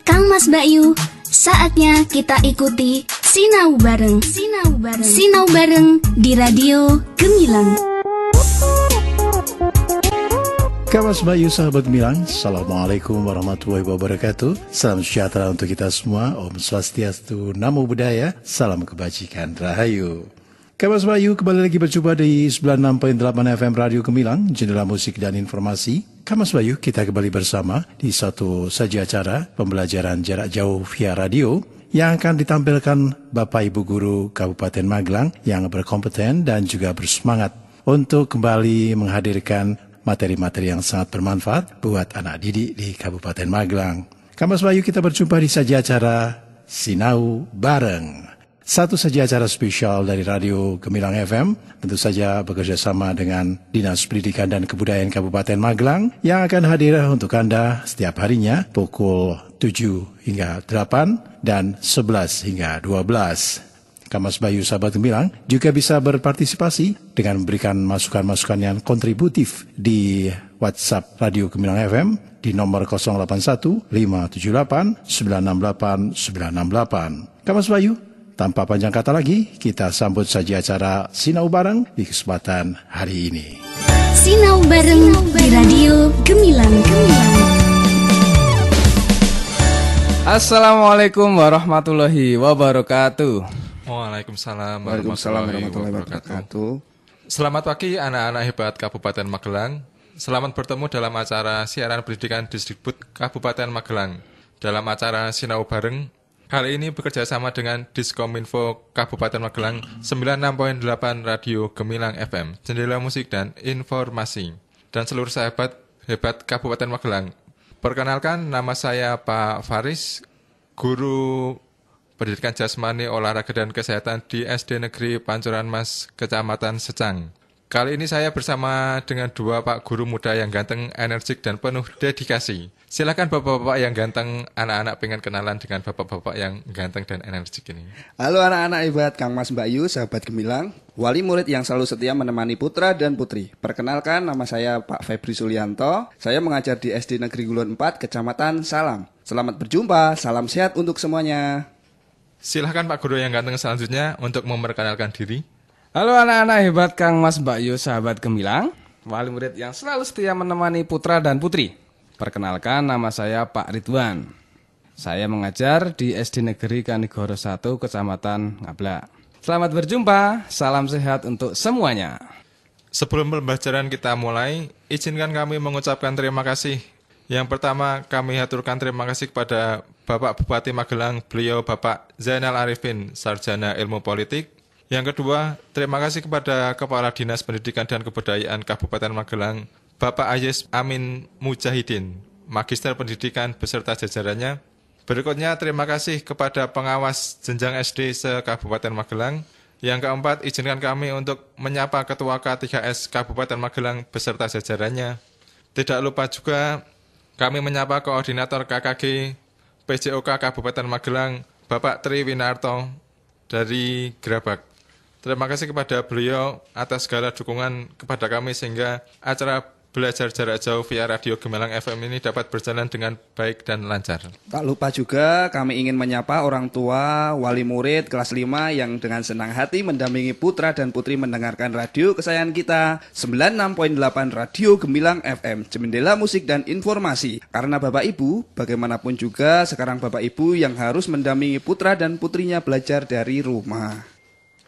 Kang Mas Bayu, saatnya kita ikuti Sinau Bareng. Sinau Bareng di Radio Gemilang. Kang Mas Bayu, sahabat Gemilang, Assalamualaikum warahmatullahi wabarakatuh. Salam sejahtera untuk kita semua. Om Swastiastu, Namo Buddhaya, salam kebajikan, Rahayu. Kang Mas Bayu kembali lagi berjumpa di 96.8 FM Radio Gemilang, jendela musik dan informasi. Kang Mas Bayu, kita kembali bersama di satu saja acara pembelajaran jarak jauh via radio yang akan ditampilkan Bapak Ibu Guru Kabupaten Magelang yang berkompeten dan juga bersemangat untuk kembali menghadirkan materi-materi yang sangat bermanfaat buat anak didik di Kabupaten Magelang. Kang Mas Bayu, kita berjumpa di saja acara Sinau Bareng. Satu saja acara spesial dari Radio Gemilang FM, tentu saja bekerja sama dengan Dinas Pendidikan dan Kebudayaan Kabupaten Magelang yang akan hadir untuk Anda setiap harinya pukul 7 hingga 8 dan 11 hingga 12. Kang Mas Bayu, sahabat Gemilang, juga bisa berpartisipasi dengan memberikan masukan-masukan yang kontributif di WhatsApp Radio Gemilang FM di nomor 081 578 968 968. Kang Mas Bayu, tanpa panjang kata lagi, kita sambut saja acara Sinau Bareng di kesempatan hari ini. Sinau Bareng di Radio Gemilang. Assalamualaikum warahmatullahi wabarakatuh. Waalaikumsalam warahmatullahi wabarakatuh. Selamat pagi anak-anak hebat Kabupaten Magelang. Selamat bertemu dalam acara siaran pendidikan Disdikbud Kabupaten Magelang. Dalam acara Sinau Bareng, kali ini bekerja sama dengan Diskominfo Kabupaten Magelang 96.8 Radio Gemilang FM, jendela musik dan informasi, dan seluruh sahabat hebat Kabupaten Magelang. Perkenalkan, nama saya Pak Faris, guru pendidikan jasmani, olahraga dan kesehatan di SD Negeri Pancoran Mas, Kecamatan Secang. Kali ini saya bersama dengan dua Pak Guru muda yang ganteng, energik, dan penuh dedikasi. Silakan bapak-bapak yang ganteng, anak-anak pengen kenalan dengan bapak-bapak yang ganteng dan energik ini. Halo anak-anak hebat Kang Mas Bayu, sahabat Gemilang, wali murid yang selalu setia menemani putra dan putri. Perkenalkan, nama saya Pak Febri Sulianto. Saya mengajar di SD Negeri Gulon 4, Kecamatan Salam. Selamat berjumpa, salam sehat untuk semuanya. Silakan Pak Guru yang ganteng selanjutnya untuk memperkenalkan diri. Halo anak-anak hebat Kang Mas Bayu, sahabat Gemilang, wali murid yang selalu setia menemani putra dan putri. Perkenalkan, nama saya Pak Ridwan. Saya mengajar di SD Negeri Kanigoro 1, Kecamatan Ngablak. Selamat berjumpa, salam sehat untuk semuanya. Sebelum pembelajaran kita mulai, izinkan kami mengucapkan terima kasih. Yang pertama, kami haturkan terima kasih kepada Bapak Bupati Magelang, beliau Bapak Zainal Arifin, Sarjana Ilmu Politik. Yang kedua, terima kasih kepada Kepala Dinas Pendidikan dan Kebudayaan Kabupaten Magelang, Bapak Ayes Amin Mujahidin, Magister Pendidikan beserta jajarannya. Berikutnya, terima kasih kepada pengawas jenjang SD se-Kabupaten Magelang. Yang keempat, izinkan kami untuk menyapa Ketua K3S Kabupaten Magelang beserta jajarannya. Tidak lupa juga, kami menyapa Koordinator KKG PJOK Kabupaten Magelang, Bapak Tri Winarto dari Gerabak. Terima kasih kepada beliau atas segala dukungan kepada kami sehingga acara belajar jarak jauh via Radio Gemilang FM ini dapat berjalan dengan baik dan lancar. Tak lupa juga kami ingin menyapa orang tua, wali murid kelas 5 yang dengan senang hati mendampingi putra dan putri mendengarkan radio kesayangan kita 96.8 Radio Gemilang FM, jendela musik dan informasi. Karena Bapak Ibu, bagaimanapun juga sekarang Bapak Ibu yang harus mendampingi putra dan putrinya belajar dari rumah.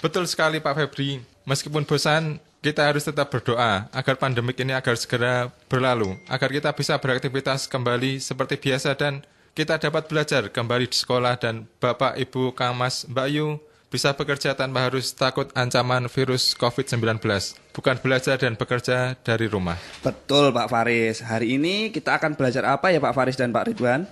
Betul sekali Pak Febri, meskipun bosan, kita harus tetap berdoa agar pandemik ini agar segera berlalu, agar kita bisa beraktivitas kembali seperti biasa dan kita dapat belajar kembali di sekolah dan Bapak, Ibu, Kang Mas, Mbak Yu bisa bekerja tanpa harus takut ancaman virus COVID-19, bukan belajar dan bekerja dari rumah. Betul Pak Faris, hari ini kita akan belajar apa ya Pak Faris dan Pak Ridwan?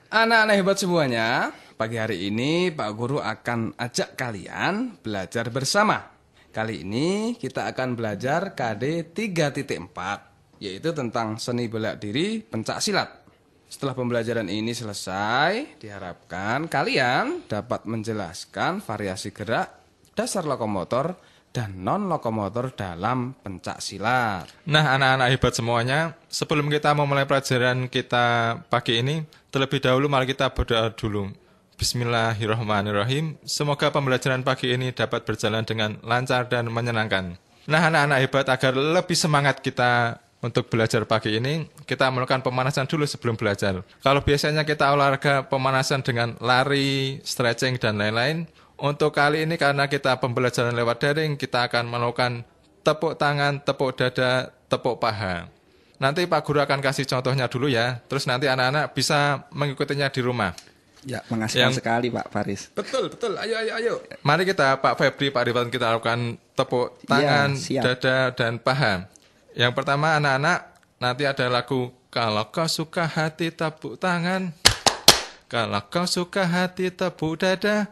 Anak-anak hebat semuanya, pagi hari ini Pak Guru akan ajak kalian belajar bersama. Kali ini kita akan belajar KD 3.4, yaitu tentang seni bela diri pencak silat. Setelah pembelajaran ini selesai, diharapkan kalian dapat menjelaskan variasi gerak, dasar lokomotor, dan non-lokomotor dalam pencak silat. Nah, anak-anak hebat semuanya, sebelum kita memulai pelajaran kita pagi ini, terlebih dahulu mari kita berdoa dulu. Bismillahirrahmanirrahim. Semoga pembelajaran pagi ini dapat berjalan dengan lancar dan menyenangkan. Nah, anak-anak hebat, agar lebih semangat kita untuk belajar pagi ini, kita melakukan pemanasan dulu sebelum belajar. Kalau biasanya kita olahraga pemanasan dengan lari, stretching, dan lain-lain, untuk kali ini karena kita pembelajaran lewat daring, kita akan melakukan tepuk tangan, tepuk dada, tepuk paha. Nanti Pak Guru akan kasih contohnya dulu ya, terus nanti anak-anak bisa mengikutinya di rumah. Ya, mengasihkan sekali Pak Faris. Betul. Ayo. Mari kita, Pak Febri, Pak Ridwan, kita lakukan tepuk tangan, dada, dan paha. Yang pertama, anak-anak, nanti ada lagu, kalau kau suka hati tepuk tangan, kalau kau suka hati tepuk dada,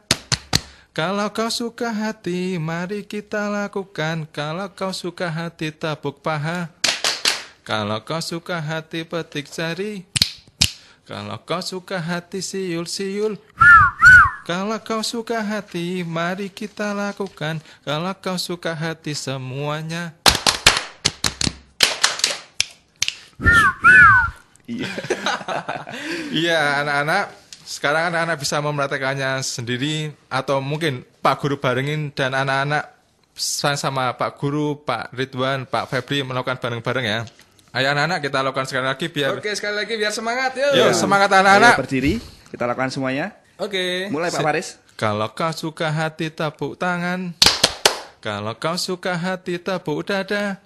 kalau kau suka hati mari kita lakukan, kalau kau suka hati tepuk paha, kalau kau suka hati petik jari, kalau kau suka hati siul-siul, kalau kau suka hati mari kita lakukan, kalau kau suka hati semuanya. Iya, anak-anak. Sekarang anak-anak bisa mempraktekannya sendiri atau mungkin Pak Guru barengin dan anak-anak sama Pak Guru, Pak Ridwan, Pak Febri melakukan bareng-bareng ya. Ayo anak-anak, kita lakukan sekali lagi biar. Oke, sekali lagi biar semangat yuk. Yuk, semangat anak-anak. Ayo berdiri, kita lakukan semuanya. Oke. Mulai Pak Faris. Kalau kau suka hati tepuk tangan, kalau kau suka hati tepuk dada,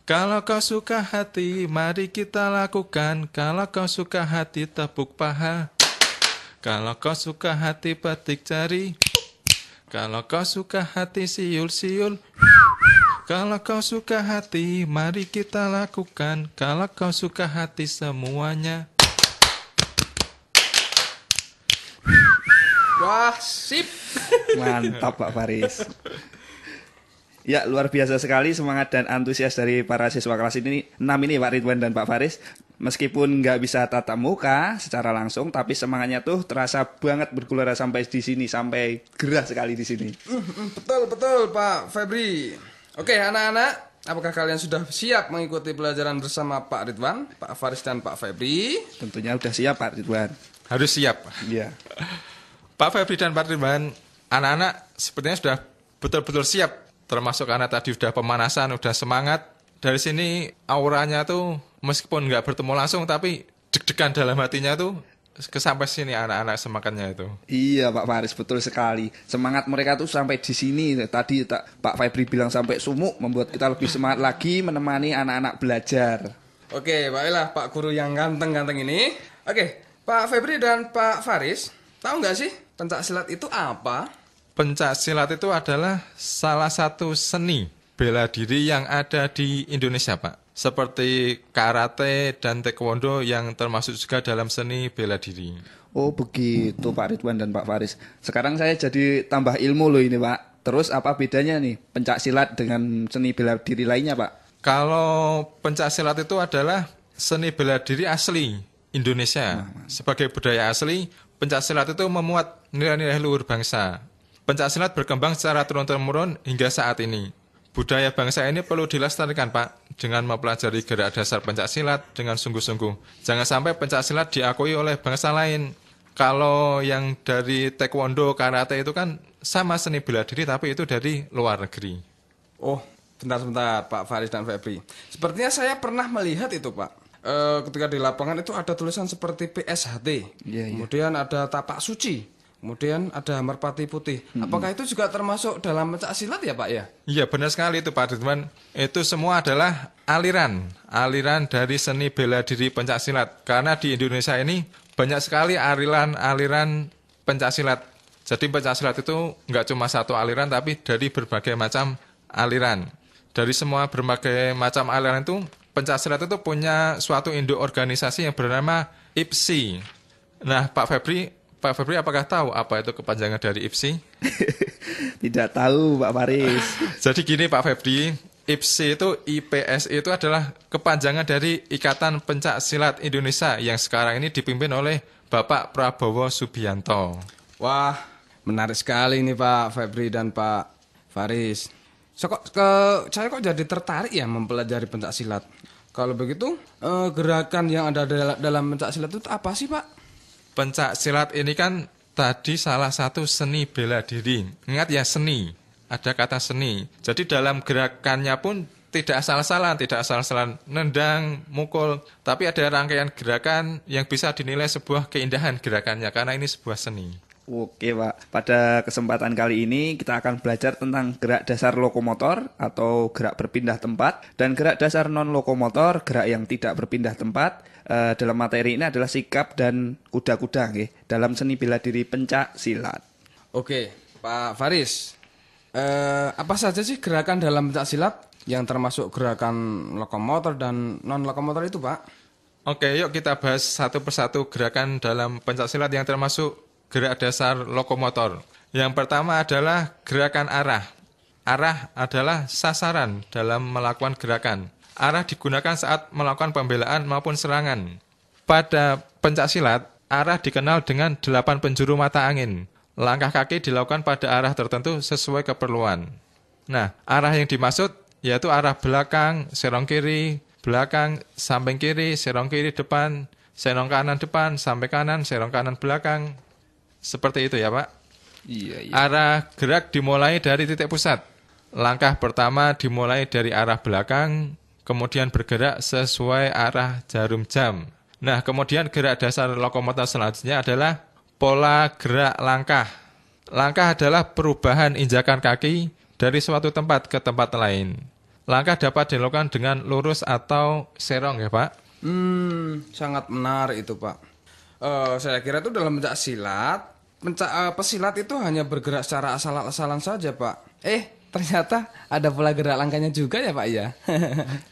kalau kau suka hati, mari kita lakukan. Kalau kau suka hati, tepuk paha. Kalau kau suka hati, petik jari. Kalau kau suka hati, siul-siul. Kalau kau suka hati, mari kita lakukan. Kalau kau suka hati, semuanya. Wah, sip. Mantap Pak Faris. Ya, luar biasa sekali semangat dan antusias dari para siswa kelas ini 6 ini Pak Ridwan dan Pak Faris. Meskipun nggak bisa tatap muka secara langsung, tapi semangatnya tuh terasa banget bergelora sampai di sini, sampai gerah sekali di sini. Betul Pak Febri. Oke anak-anak, apakah kalian sudah siap mengikuti pelajaran bersama Pak Ridwan, Pak Faris dan Pak Febri? Tentunya udah siap Pak Ridwan. Harus siap. Iya. Pak Febri dan Pak Ridwan, anak-anak sepertinya sudah betul-betul siap. Termasuk karena tadi sudah pemanasan, sudah semangat. Dari sini auranya tuh meskipun nggak bertemu langsung, tapi deg-degan dalam hatinya tuh kesampai sini anak-anak semangatnya itu. Iya Pak Faris, betul sekali. Semangat mereka tuh sampai di sini. Tadi Pak Febri bilang sampai sumuk, membuat kita lebih semangat lagi menemani anak-anak belajar. Oke, baiklah Pak Guru yang ganteng-ganteng ini. Oke, Pak Febri dan Pak Faris, tahu nggak sih pencak silat itu apa? Pencak silat itu adalah salah satu seni bela diri yang ada di Indonesia, Pak. Seperti karate dan taekwondo yang termasuk juga dalam seni bela diri. Oh begitu Pak Ridwan dan Pak Faris. Sekarang saya jadi tambah ilmu loh ini Pak. Terus apa bedanya nih pencak silat dengan seni bela diri lainnya Pak? Kalau pencak silat itu adalah seni bela diri asli Indonesia. Sebagai budaya asli, pencak silat itu memuat nilai-nilai luhur bangsa. Pencak silat berkembang secara turun-temurun hingga saat ini. Budaya bangsa ini perlu dilestarikan, Pak, dengan mempelajari gerak dasar pencak silat dengan sungguh-sungguh. Jangan sampai pencak silat diakui oleh bangsa lain. Kalau yang dari taekwondo, karate itu kan sama seni bela diri, tapi itu dari luar negeri. Oh, bentar, Pak Faris dan Febri. Sepertinya saya pernah melihat itu, Pak. Ketika di lapangan itu ada tulisan seperti PSHT. Kemudian ada tapak suci. Kemudian ada merpati putih. Apakah itu juga termasuk dalam pencak silat ya Pak ya? Iya benar sekali itu Pak Ridwan. Itu semua adalah aliran dari seni bela diri pencak silat. Karena di Indonesia ini banyak sekali aliran pencak silat. Jadi pencak silat itu nggak cuma satu aliran tapi dari berbagai macam aliran. Dari semua berbagai macam aliran itu pencak silat itu punya suatu induk organisasi yang bernama IPSI. Nah Pak Febri apakah tahu apa itu kepanjangan dari IPSI? Tidak tahu Pak Faris. Jadi gini Pak Febri, IPSI itu adalah kepanjangan dari Ikatan Pencak Silat Indonesia yang sekarang ini dipimpin oleh Bapak Prabowo Subianto. Wah, menarik sekali nih Pak Febri dan Pak Faris. Saya kok jadi tertarik ya mempelajari pencak silat. Kalau begitu, gerakan yang ada dalam pencak silat itu apa sih, Pak? Pencak silat ini kan tadi salah satu seni bela diri. Ingat ya, seni. Ada kata seni. Jadi dalam gerakannya pun tidak asal-asalan nendang, mukul. Tapi ada rangkaian gerakan yang bisa dinilai sebuah keindahan gerakannya karena ini sebuah seni. Oke Pak, pada kesempatan kali ini kita akan belajar tentang gerak dasar lokomotor atau gerak berpindah tempat dan gerak dasar non-lokomotor, gerak yang tidak berpindah tempat. Dalam materi ini adalah sikap dan kuda-kuda dalam seni bela diri pencak silat. Oke, Pak Faris, apa saja sih gerakan dalam pencak silat yang termasuk gerakan lokomotor dan non-lokomotor itu, Pak? Oke, yuk kita bahas satu persatu gerakan dalam pencak silat yang termasuk gerak dasar lokomotor. Yang pertama adalah gerakan arah. Arah adalah sasaran dalam melakukan gerakan. Arah digunakan saat melakukan pembelaan maupun serangan. Pada pencak silat, arah dikenal dengan 8 penjuru mata angin. Langkah kaki dilakukan pada arah tertentu sesuai keperluan. Nah, arah yang dimaksud yaitu arah belakang, serong kiri, belakang, samping kiri, serong kiri depan, serong kanan depan, sampai kanan, serong kanan belakang. Seperti itu ya Pak. Iya. Arah gerak dimulai dari titik pusat. Langkah pertama dimulai dari arah belakang, kemudian bergerak sesuai arah jarum jam. Nah, kemudian gerak dasar lokomotor selanjutnya adalah pola gerak langkah. Langkah adalah perubahan injakan kaki dari suatu tempat ke tempat lain. Langkah dapat dilakukan dengan lurus atau serong ya Pak. Sangat menarik itu, Pak. Saya kira itu dalam pencak silat, pesilat itu hanya bergerak secara asal-asalan saja, Pak. Ternyata ada pola gerak langkahnya juga ya, Pak ya.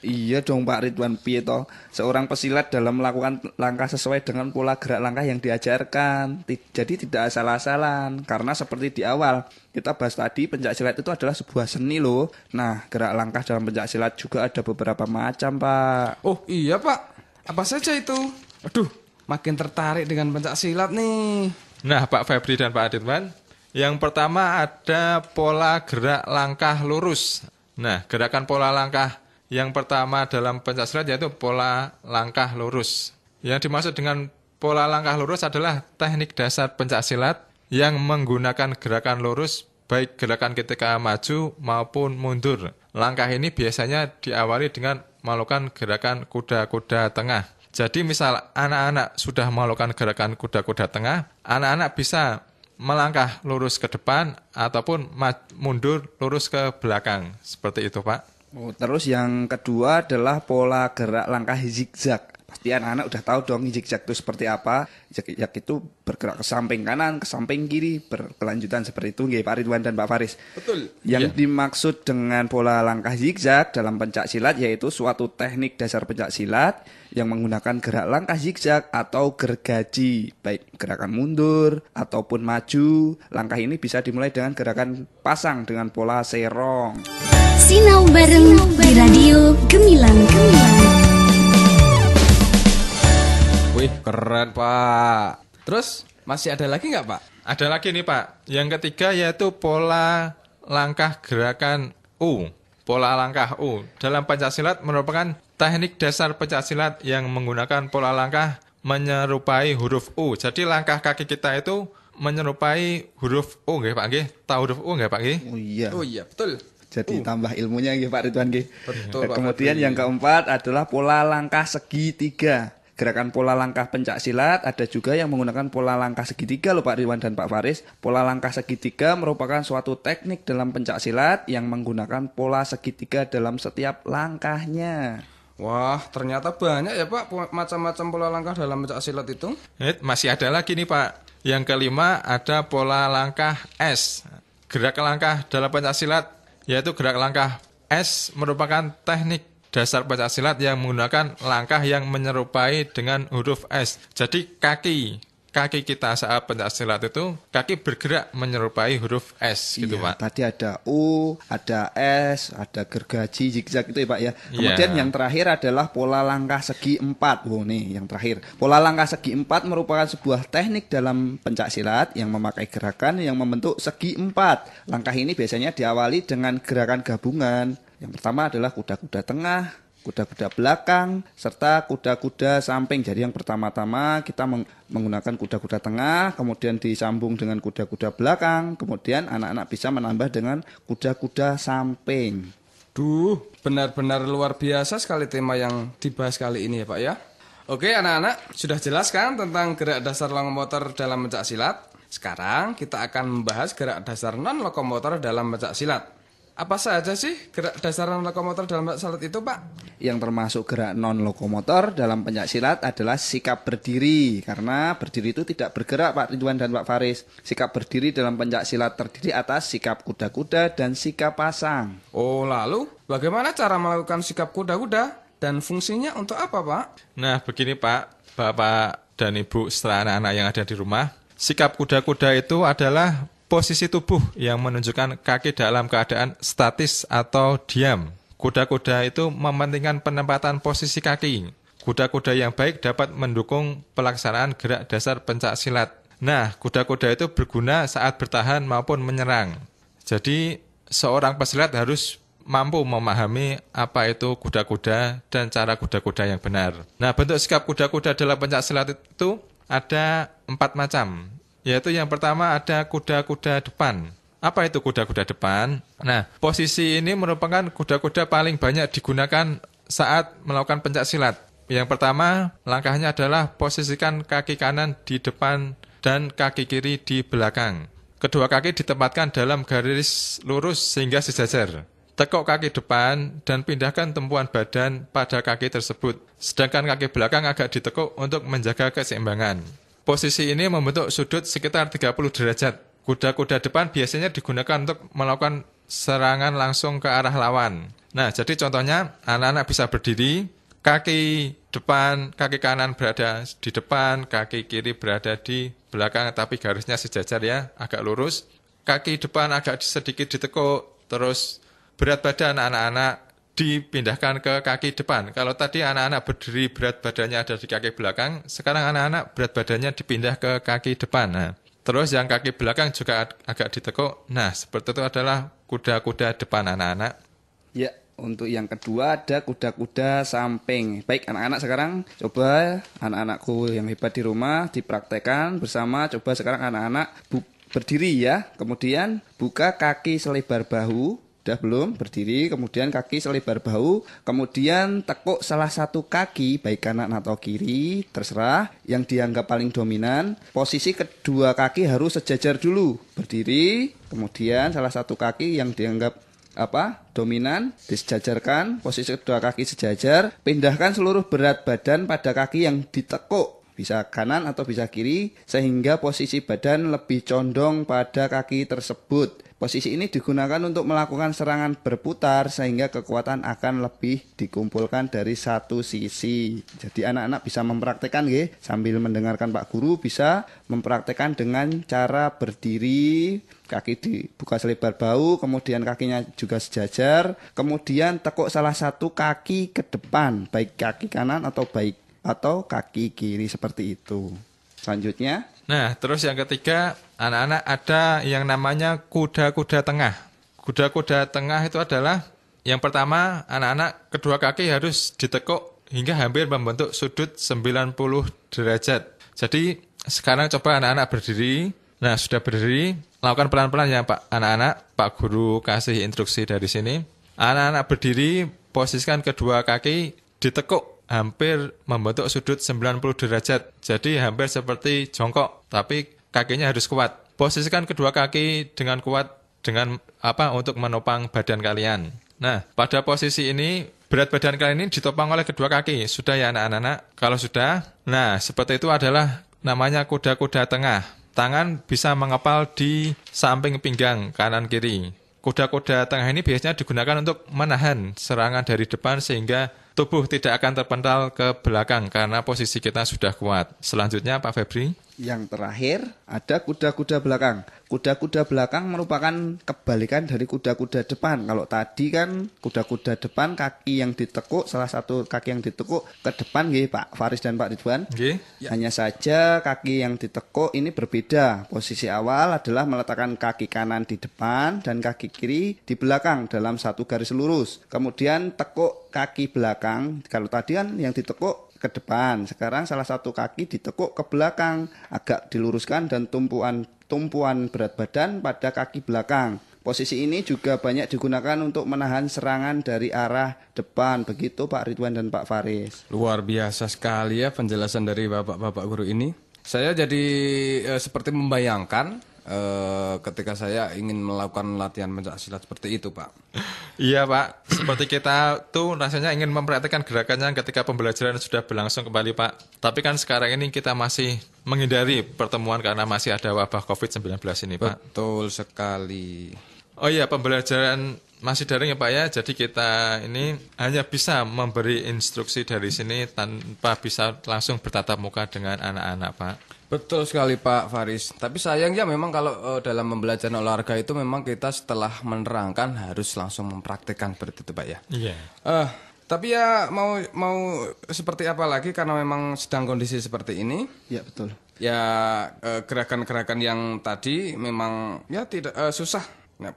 Iya dong Pak Ridwan, piye toh? Seorang pesilat dalam melakukan langkah sesuai dengan pola gerak langkah yang diajarkan. Jadi tidak asal-asalan. Karena seperti di awal kita bahas tadi, pencak silat itu adalah sebuah seni loh. Nah, gerak langkah dalam pencak silat juga ada beberapa macam, Pak. Oh iya, Pak. Apa saja itu? Aduh, makin tertarik dengan pencak silat nih. Nah, Pak Febri dan Pak Aditwan, yang pertama ada pola gerak langkah lurus. Nah, gerakan pola langkah yang pertama dalam pencak silat yaitu pola langkah lurus. Yang dimaksud dengan pola langkah lurus adalah teknik dasar pencak silat yang menggunakan gerakan lurus baik gerakan ketika maju maupun mundur. Langkah ini biasanya diawali dengan melakukan gerakan kuda-kuda tengah. Jadi misal anak-anak sudah melakukan gerakan kuda-kuda tengah, anak-anak bisa melangkah lurus ke depan ataupun mundur lurus ke belakang. Seperti itu, Pak. Terus yang kedua adalah pola gerak langkah zigzag. Pasti anak-anak udah tahu dong zigzag itu seperti apa. Zigzag itu bergerak ke samping kanan, ke samping kiri, berkelanjutan seperti itu nggih Pak Ridwan dan Pak Faris. Betul. Yang dimaksud dengan pola langkah zigzag dalam pencak silat yaitu suatu teknik dasar pencak silat yang menggunakan gerak langkah zigzag atau gergaji, baik gerakan mundur ataupun maju. Langkah ini bisa dimulai dengan gerakan pasang dengan pola serong. Sinau bareng di Radio Gemilang. Wih, keren, Pak. Terus, masih ada lagi nggak, Pak? Ada lagi nih, Pak. Yang ketiga yaitu pola langkah gerakan U. Pola langkah U dalam pencaksilat merupakan teknik dasar pencaksilat yang menggunakan pola langkah menyerupai huruf U. Jadi langkah kaki kita itu menyerupai huruf U, nggih Pak nggih? Tahu huruf U nggih Pak nggih? Oh iya, betul. jadi tambah ilmunya nggih Pak Ridwan nggih. Betul, Pak Kemudian Febri. yang keempat adalah pola langkah segitiga. Gerakan pola langkah pencak silat ada juga yang menggunakan pola langkah segitiga loh Pak Ridwan dan Pak Faris. Pola langkah segitiga merupakan suatu teknik dalam pencak silat yang menggunakan pola segitiga dalam setiap langkahnya. Wah, ternyata banyak ya, Pak, macam-macam pola langkah dalam pencak silat itu. Masih ada lagi nih Pak. Yang kelima ada pola langkah S. Gerak langkah dalam pencaksilat yaitu gerak langkah S merupakan teknik dasar pencaksilat yang menggunakan langkah yang menyerupai dengan huruf S. Jadi kaki kaki kita saat pencaksilat itu, kaki bergerak menyerupai huruf S gitu Iya, Pak. tadi ada U, ada S, ada gergaji, zigzag itu ya Pak ya. Kemudian Iya. yang terakhir adalah pola langkah segi 4. Oh nih yang terakhir. Pola langkah segi 4 merupakan sebuah teknik dalam pencaksilat yang memakai gerakan yang membentuk segi 4. Langkah ini biasanya diawali dengan gerakan gabungan. Yang pertama adalah kuda-kuda tengah, kuda-kuda belakang, serta kuda-kuda samping. Jadi yang pertama-tama kita menggunakan kuda-kuda tengah, kemudian disambung dengan kuda-kuda belakang, kemudian anak-anak bisa menambah dengan kuda-kuda samping. Duh, benar-benar luar biasa sekali tema yang dibahas kali ini ya Pak ya. Oke anak-anak, sudah jelas kan tentang gerak dasar lokomotor dalam pencak silat? Sekarang kita akan membahas gerak dasar non-lokomotor dalam pencak silat. Apa saja sih gerak dasar non-lokomotor dalam pencak silat itu Pak? Yang termasuk gerak non-lokomotor dalam pencak silat adalah sikap berdiri. Karena berdiri itu tidak bergerak Pak Ridwan dan Pak Faris. Sikap berdiri dalam pencak silat terdiri atas sikap kuda-kuda dan sikap pasang. Oh lalu, bagaimana cara melakukan sikap kuda-kuda dan fungsinya untuk apa Pak? Nah, begini Pak, Bapak dan Ibu serta anak-anak yang ada di rumah. Sikap kuda-kuda itu adalah posisi tubuh yang menunjukkan kaki dalam keadaan statis atau diam. Kuda-kuda itu mementingkan penempatan posisi kaki. Kuda-kuda yang baik dapat mendukung pelaksanaan gerak dasar pencak silat. Nah, kuda-kuda itu berguna saat bertahan maupun menyerang. Jadi, seorang pesilat harus mampu memahami apa itu kuda-kuda dan cara kuda-kuda yang benar. Nah, bentuk sikap kuda-kuda dalam pencak silat itu ada 4 macam. Yaitu yang pertama ada kuda-kuda depan. Apa itu kuda-kuda depan? Nah, posisi ini merupakan kuda-kuda paling banyak digunakan saat melakukan pencak silat. Yang pertama, langkahnya adalah posisikan kaki kanan di depan dan kaki kiri di belakang. Kedua kaki ditempatkan dalam garis lurus sehingga sejajar. Tekuk kaki depan dan pindahkan tumpuan badan pada kaki tersebut. Sedangkan kaki belakang agak ditekuk untuk menjaga keseimbangan. Posisi ini membentuk sudut sekitar 30 derajat. Kuda-kuda depan biasanya digunakan untuk melakukan serangan langsung ke arah lawan. Nah, jadi contohnya anak-anak bisa berdiri, kaki depan, kaki kanan berada di depan, kaki kiri berada di belakang, tapi garisnya sejajar ya, agak lurus. Kaki depan agak sedikit ditekuk, terus berat badan anak-anak dipindahkan ke kaki depan. Kalau tadi anak-anak berdiri berat badannya ada di kaki belakang, sekarang anak-anak berat badannya dipindah ke kaki depan. Nah, terus yang kaki belakang juga agak ditekuk. Nah, seperti itu adalah kuda-kuda depan anak-anak. Ya, untuk yang kedua ada kuda-kuda samping. Baik anak-anak sekarang coba anak-anakku yang hebat di rumah dipraktekkan bersama. Coba sekarang anak-anak berdiri ya. Kemudian buka kaki selebar bahu. Sudah belum? Berdiri, kemudian kaki selebar bahu, kemudian tekuk salah satu kaki, baik kanan atau kiri, terserah, yang dianggap paling dominan. Posisi kedua kaki harus sejajar dulu. Berdiri, kemudian salah satu kaki yang dianggap dominan, disejajarkan, posisi kedua kaki sejajar, pindahkan seluruh berat badan pada kaki yang ditekuk. Bisa kanan atau bisa kiri, sehingga posisi badan lebih condong pada kaki tersebut. Posisi ini digunakan untuk melakukan serangan berputar sehingga kekuatan akan lebih dikumpulkan dari satu sisi. Jadi anak-anak bisa mempraktekkan sambil mendengarkan Pak Guru, bisa mempraktekkan dengan cara berdiri, kaki dibuka selebar bahu, kemudian kakinya juga sejajar, kemudian tekuk salah satu kaki ke depan, baik kaki kanan atau kaki kiri seperti itu. Selanjutnya, nah, terus yang ketiga, anak-anak ada yang namanya kuda-kuda tengah. Kuda-kuda tengah itu adalah yang pertama, anak-anak kedua kaki harus ditekuk hingga hampir membentuk sudut 90 derajat. Jadi, sekarang coba anak-anak berdiri. Nah, sudah berdiri, lakukan pelan-pelan ya Pak anak-anak. Pak Guru kasih instruksi dari sini. Anak-anak berdiri, posisikan kedua kaki ditekuk hampir membentuk sudut 90 derajat. Jadi hampir seperti jongkok, tapi kakinya harus kuat. Posisikan kedua kaki dengan kuat untuk menopang badan kalian. Nah, pada posisi ini berat badan kalian ini ditopang oleh kedua kaki. Sudah ya anak-anak? Kalau sudah, nah seperti itu adalah namanya kuda-kuda tengah. Tangan bisa mengepal di samping pinggang kanan kiri. Kuda-kuda tengah ini biasanya digunakan untuk menahan serangan dari depan sehingga tubuh tidak akan terpental ke belakang karena posisi kita sudah kuat. Selanjutnya Pak Febri. Yang terakhir ada kuda-kuda belakang. Kuda-kuda belakang merupakan kebalikan dari kuda-kuda depan. Kalau tadi kan kuda-kuda depan kaki yang ditekuk, salah satu kaki yang ditekuk ke depan nggih Pak Faris dan Pak Ridwan. Nggih. Hanya saja kaki yang ditekuk ini berbeda. Posisi awal adalah meletakkan kaki kanan di depan dan kaki kiri di belakang dalam satu garis lurus. Kemudian tekuk kaki belakang. Kalau tadi kan yang ditekuk ke depan, sekarang salah satu kaki ditekuk ke belakang, agak diluruskan dan tumpuan berat badan pada kaki belakang. Posisi ini juga banyak digunakan untuk menahan serangan dari arah depan. Begitu Pak Ridwan dan Pak Faris. Luar biasa sekali ya penjelasan dari bapak-bapak guru ini. Saya jadi seperti membayangkan ketika saya ingin melakukan latihan pencaksilat seperti itu, Pak. Iya Pak, seperti kita tuh rasanya ingin mempraktikkan gerakannya ketika pembelajaran sudah berlangsung kembali Pak. Tapi kan sekarang ini kita masih menghindari pertemuan karena masih ada wabah COVID-19 ini Pak. Betul sekali. Oh iya, pembelajaran masih daring ya Pak ya. Jadi kita ini hanya bisa memberi instruksi dari sini tanpa bisa langsung bertatap muka dengan anak-anak Pak. Betul sekali Pak Faris. Tapi sayangnya memang kalau dalam pembelajaran olahraga itu memang kita setelah menerangkan harus langsung mempraktikkan seperti itu Pak ya. Iya. Tapi ya mau seperti apa lagi karena memang sedang kondisi seperti ini. Ya betul. Ya gerakan-gerakan yang tadi memang ya tidak susah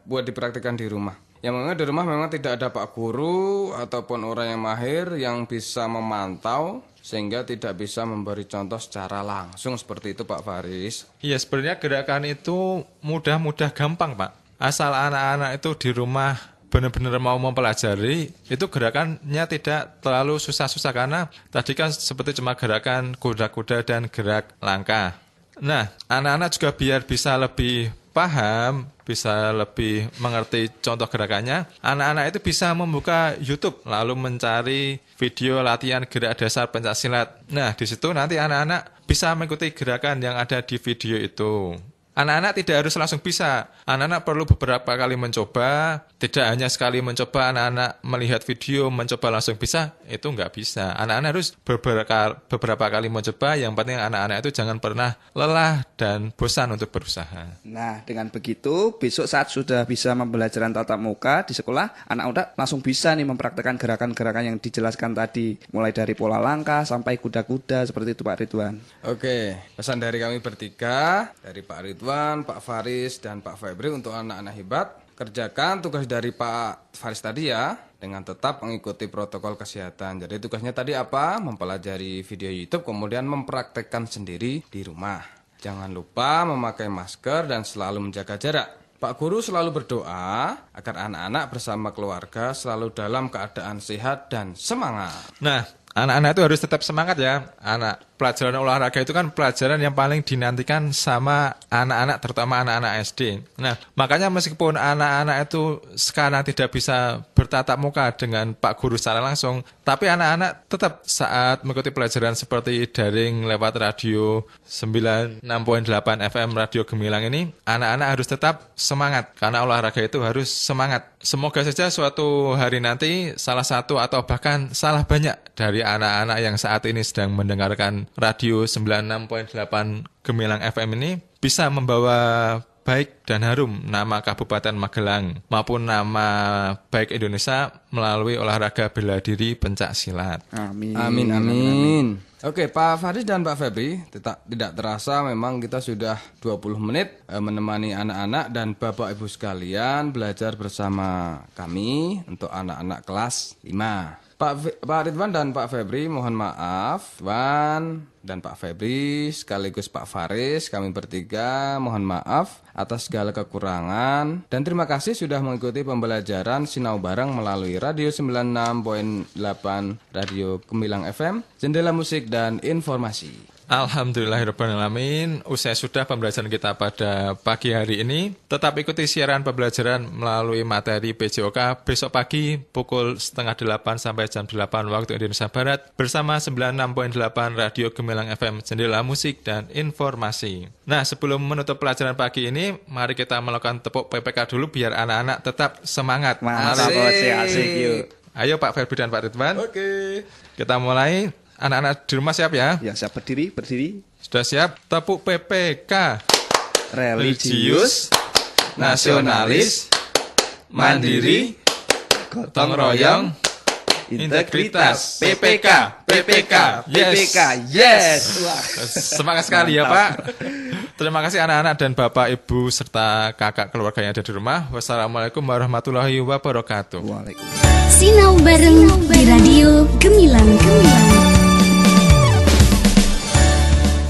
buat dipraktikkan di rumah. Yang memang di rumah memang tidak ada Pak Guru ataupun orang yang mahir yang bisa memantau sehingga tidak bisa memberi contoh secara langsung seperti itu Pak Faris. Iya, sebenarnya gerakan itu mudah gampang Pak. Asal anak-anak itu di rumah benar-benar mau mempelajari, itu gerakannya tidak terlalu susah-susah karena tadi kan seperti cuma gerakan kuda-kuda dan gerak langkah. Nah, anak-anak juga biar bisa lebih paham, bisa lebih mengerti contoh gerakannya, anak-anak itu bisa membuka YouTube lalu mencari video latihan gerak dasar pencaksilat. Nah, di situ nanti anak-anak bisa mengikuti gerakan yang ada di video itu. Anak-anak tidak harus langsung bisa. Anak-anak perlu beberapa kali mencoba. Tidak hanya sekali mencoba, anak-anak melihat video, mencoba langsung bisa. Itu nggak bisa. Anak-anak harus beberapa kali mencoba. Yang penting anak-anak itu jangan pernah lelah dan bosan untuk berusaha. Nah, dengan begitu, besok saat sudah bisa pembelajaran tatap muka di sekolah, anak-anak langsung bisa nih mempraktekkan gerakan-gerakan yang dijelaskan tadi. Mulai dari pola langkah sampai kuda-kuda, seperti itu Pak Ridwan. Oke, pesan dari kami bertiga, dari Pak Ridwan, Pak Faris, dan Pak Febri untuk anak-anak hebat. Kerjakan tugas dari Pak Faris tadi ya, dengan tetap mengikuti protokol kesehatan. Jadi tugasnya tadi apa? Mempelajari video YouTube, kemudian mempraktekkan sendiri di rumah. Jangan lupa memakai masker dan selalu menjaga jarak. Pak Guru selalu berdoa agar anak-anak bersama keluarga selalu dalam keadaan sehat dan semangat. Nah, anak-anak itu harus tetap semangat ya. Pelajaran olahraga itu kan pelajaran yang paling dinantikan sama anak-anak, terutama anak-anak SD. Nah, makanya meskipun anak-anak itu sekarang tidak bisa bertatap muka dengan Pak Guru secara langsung, tapi anak-anak tetap saat mengikuti pelajaran seperti daring lewat radio 96.8 FM Radio Gemilang ini, anak-anak harus tetap semangat, karena olahraga itu harus semangat. Semoga saja suatu hari nanti salah satu atau bahkan salah banyak dari anak-anak yang saat ini sedang mendengarkan radio 96.8 Gemilang FM ini bisa membawa baik dan harum nama Kabupaten Magelang maupun nama baik Indonesia melalui olahraga bela diri pencaksilat. Amin. Amin, amin. Oke, Pak Faris dan Pak Febri, tidak terasa memang kita sudah 20 menit menemani anak-anak dan Bapak Ibu sekalian belajar bersama kami untuk anak-anak kelas 5. Pak Ridwan dan Pak Febri, mohon maaf. Ridwan dan Pak Febri sekaligus Pak Faris, kami bertiga mohon maaf atas segala kekurangan. Dan terima kasih sudah mengikuti pembelajaran Sinau Bareng melalui Radio 96.8 Radio Gemilang FM, Jendela Musik dan Informasi. Alhamdulillahirrahmanirrahim. Usai sudah pembelajaran kita pada pagi hari ini. Tetap ikuti siaran pembelajaran melalui materi PJOK besok pagi pukul 7:30 sampai jam 8 waktu Indonesia Barat bersama 96.8 Radio Gemilang FM, Jendela Musik dan Informasi. Nah, sebelum menutup pelajaran pagi ini, mari kita melakukan tepuk PPK dulu biar anak-anak tetap semangat. Mantap, asik yuk. Ayo Pak Febri dan Pak Ridwan. Oke. Kita mulai. Anak-anak di rumah siap ya? Ya, siap berdiri. Sudah siap? Tepuk PPK. Religius, nasionalis, mandiri, gotong royong, integritas. PPK. PPK, yes. Wah. Semangat sekali ya Pak. Terima kasih anak-anak dan Bapak, Ibu, serta kakak keluarga yang ada di rumah. Wassalamualaikum warahmatullahi wabarakatuh. Waalaikumsalam. Sinau bareng di Radio Gemilang.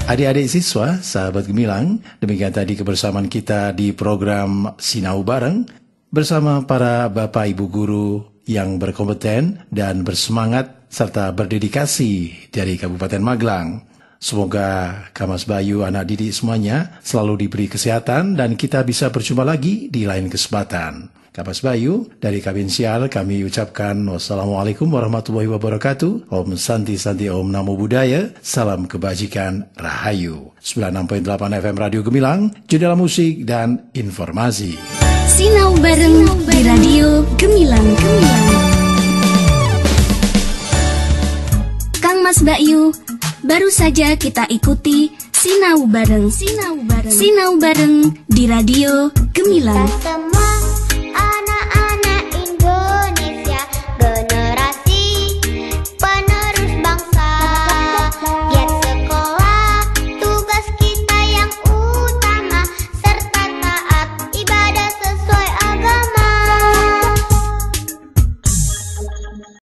Adik-adik siswa, sahabat Gemilang, demikian tadi kebersamaan kita di program Sinau Bareng bersama para Bapak Ibu Guru yang berkompeten dan bersemangat serta berdedikasi dari Kabupaten Magelang. Semoga Kamas Bayu, anak didik semuanya selalu diberi kesehatan dan kita bisa berjumpa lagi di lain kesempatan. Kamas Bayu, dari Kabinsial kami ucapkan wassalamualaikum warahmatullahi wabarakatuh. Om Santi Santi Om Namo Buddhaya. Salam kebajikan Rahayu. 96.8 FM Radio Gemilang, jendela musik dan informasi. Sinau bareng di Radio Gemilang. Kang Mas Bayu, baru saja kita ikuti Sinau bareng di Radio Gemilang.